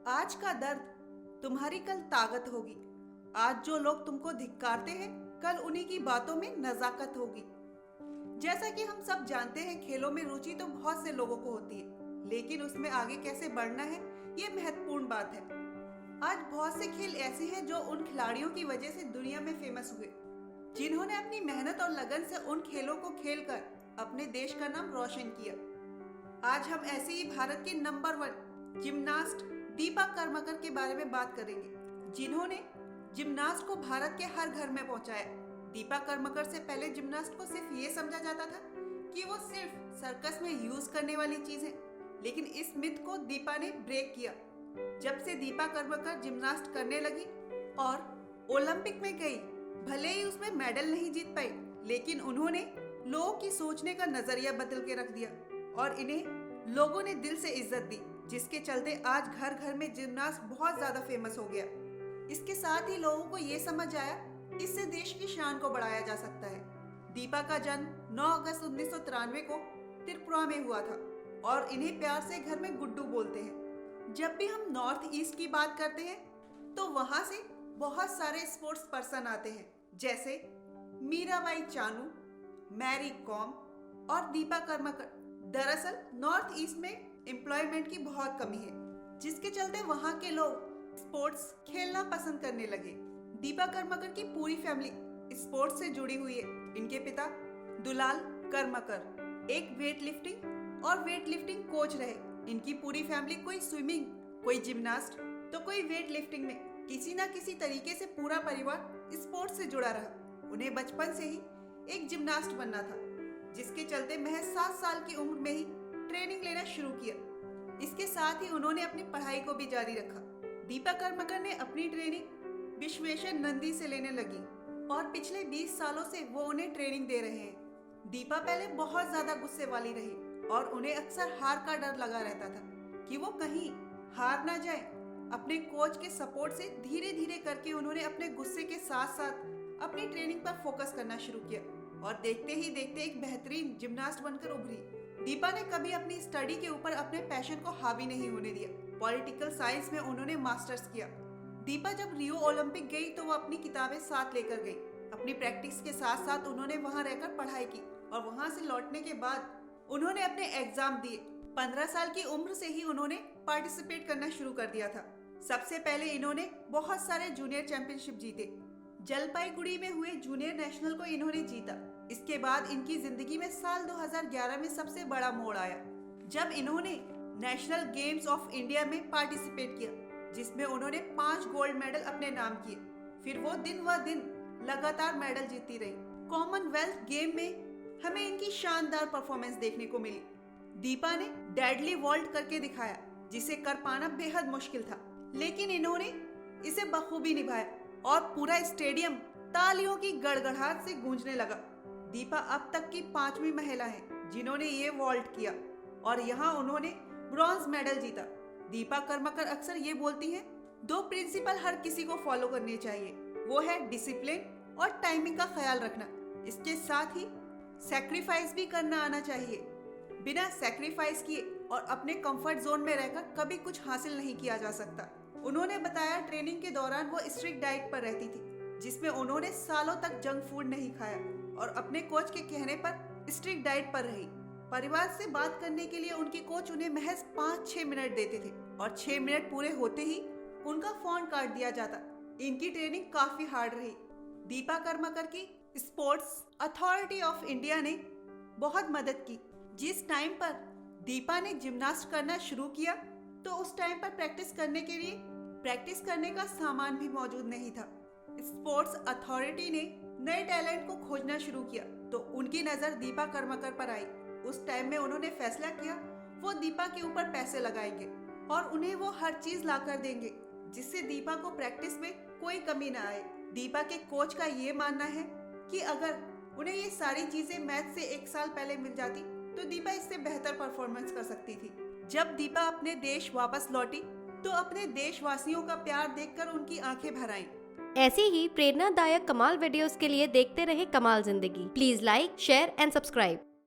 आज का दर्द तुम्हारी कल ताकत होगी। आज जो लोग तुमको धिक्कारते हैं, कल उन्हीं की बातों में नजाकत होगी। जैसा कि हम सब जानते हैं, खेलों में रुचि तो बहुत से लोगों को होती है, लेकिन उसमें आगे कैसे बढ़ना है, ये महत्वपूर्ण बात है। आज बहुत से खेल ऐसे हैं जो उन खिलाड़ियों की वजह से दुनिया में फेमस हुए, जिन्होंने अपनी मेहनत और लगन से उन खेलों को खेलकर अपने देश का नाम रोशन किया। आज हम ऐसे ही भारत के नंबर 1 जिम्नास्ट दीपा कर्माकर के बारे में बात करेंगे, जिन्होंने जिम्नास्ट को भारत के हर घर में पहुंचाया। दीपा कर्माकर से पहले जिम्नास्ट को सिर्फ ये समझा जाता था कि वो सिर्फ सर्कस में यूज करने वाली चीज है, लेकिन इस मिथ को दीपा ने ब्रेक किया। जब से दीपा कर्माकर जिम्नास्ट करने लगी और ओलंपिक में गई, भले ही उसमें मेडल नहीं जीत पाई, लेकिन उन्होंने लोगों की सोचने का नजरिया बदल के रख दिया और इन्हें लोगों ने दिल से इज्जत दी, जिसके चलते आज घर घर में जिम्नास्ट बहुत ज्यादा फेमस हो गया। इसके साथ ही लोगों को ये समझ आया, इससे देश की शान को बढ़ाया जा सकता है। दीपा का जन्म 9 अगस्त 1993 को त्रिपुरा में हुआ था और इन्हें प्यार से घर में गुड्डू बोलते हैं। जब भी हम नॉर्थ ईस्ट की बात करते हैं तो वहां से बहुत सारे स्पोर्ट्स पर्सन आते हैं, जैसे मीराबाई चानू, मैरी कॉम और दीपा कर्माकर। दरअसल नॉर्थ ईस्ट में एम्प्लॉयमेंट की बहुत कमी है, जिसके चलते वहाँ के लोग स्पोर्ट्स खेलना पसंद करने लगे। दीपा कर्माकर की पूरी फैमिली स्पोर्ट्स से जुड़ी हुई है। इनके पिता दुलाल कर्माकर एक वेट लिफ्टिंग कोच रहे। इनकी पूरी फैमिली कोई स्विमिंग, कोई जिम्नास्ट तो कोई वेट लिफ्टिंग में किसी न किसी तरीके से पूरा परिवार स्पोर्ट्स से जुड़ा रहा। उन्हें बचपन से ही एक जिम्नास्ट बनना था, जिसके चलते महज 7 साल की उम्र में ही ट्रेनिंग लेना शुरू किया। इसके साथ ही उन्होंने अपनी पढ़ाई को भी जारी रखा। दीपा कर्माकर ने अपनी ट्रेनिंग विश्वेश्वर नंदी से लेने लगी और पिछले 20 सालों से वो उन्हें ट्रेनिंग दे रहे हैं। दीपा पहले बहुत ज्यादा गुस्से वाली रही और उन्हें अक्सर हार का डर लगा रहता था कि वो कहीं हार ना जाए। अपने कोच के सपोर्ट से धीरे धीरे करके उन्होंने अपने गुस्से के साथ साथ अपनी ट्रेनिंग पर फोकस करना शुरू किया और देखते ही देखते एक बेहतरीन जिम्नास्ट बनकर उभरी। दीपा ने कभी अपनी स्टडी के ऊपर अपने पैशन को हावी नहीं होने दिया। पॉलिटिकल साइंस में उन्होंने मास्टर्स किया। दीपा जब रियो ओलंपिक गई तो वो अपनी किताबें साथ लेकर गई। अपनी प्रैक्टिस के साथ साथ उन्होंने वहां रहकर पढ़ाई की और वहां से लौटने के बाद उन्होंने अपने एग्जाम दिए। 15 साल की उम्र से ही उन्होंने पार्टिसिपेट करना शुरू कर दिया था। सबसे पहले इन्होंने बहुत सारे जूनियर चैंपियनशिप जीते। जलपाईगुड़ी में हुए जूनियर नेशनल को इन्होंने जीता। इसके बाद इनकी जिंदगी में साल 2011 में सबसे बड़ा मोड़ आया, जब इन्होंने नेशनल गेम्स ऑफ इंडिया में पार्टिसिपेट किया, जिसमें उन्होंने 5 गोल्ड मेडल अपने नाम किए। फिर वो दिन व दिन लगातार मेडल जीतती रही। कॉमनवेल्थ गेम में हमें इनकी शानदार परफॉर्मेंस देखने को मिली। दीपा ने डेडली वॉल्ट करके दिखाया, जिसे कर पाना बेहद मुश्किल था, लेकिन इन्होंने इसे बखूबी निभाया और पूरा स्टेडियम तालियों की गड़गड़ाहट से गूंजने लगा। दीपा अब तक की 5वीं महिला है जिन्होंने ये वॉल्ट किया और यहाँ उन्होंने ब्रॉन्ज मेडल जीता। दीपा कर्माकर अक्सर ये बोलती हैं, 2 प्रिंसिपल हर किसी को फॉलो करने चाहिए, वो है डिसिप्लिन और टाइमिंग का ख्याल रखना। इसके साथ ही सैक्रिफाइस भी करना आना चाहिए। बिना सैक्रिफाइस किए और अपने कंफर्ट जोन में रहकर कभी कुछ हासिल नहीं किया जा सकता। उन्होंने बताया, ट्रेनिंग के दौरान वो स्ट्रिक्ट डाइट पर रहती थी, जिसमें उन्होंने सालों तक जंक फूड नहीं खाया और अपने कोच के कहने पर स्ट्रिक्ट डाइट पर रही। परिवार से बात करने के लिए उनकी कोच उन्हें महज 5-6 मिनट देते थे और 6 मिनट पूरे होते ही उनका फोन काट दिया जाता। इनकी ट्रेनिंग काफी हार्ड रही। दीपा कर्माकर की स्पोर्ट्स अथॉरिटी ऑफ इंडिया ने बहुत मदद की। जिस टाइम पर दीपा ने जिम्नास्ट करना शुरू किया तो उस टाइम पर प्रैक्टिस करने का सामान भी मौजूद नहीं था। स्पोर्ट्स अथॉरिटी ने नए टैलेंट को खोजना शुरू किया तो उनकी नजर दीपा कर्माकर पर आई। उस टाइम में उन्होंने फैसला किया वो दीपा के ऊपर पैसे लगाएंगे और उन्हें वो हर चीज लाकर देंगे, जिससे दीपा को प्रैक्टिस में कोई कमी न आए। दीपा के कोच का ये मानना है कि अगर उन्हें ये सारी चीजें मैच से 1 साल पहले मिल जाती तो दीपा इससे बेहतर परफॉर्मेंस कर सकती थी। जब दीपा अपने देश वापस लौटी तो अपने देशवासियों का प्यार देखकर उनकी आंखें भर आईं। ऐसी ही प्रेरणादायक कमाल वीडियोस के लिए देखते रहे कमाल जिंदगी। Please like, share and subscribe.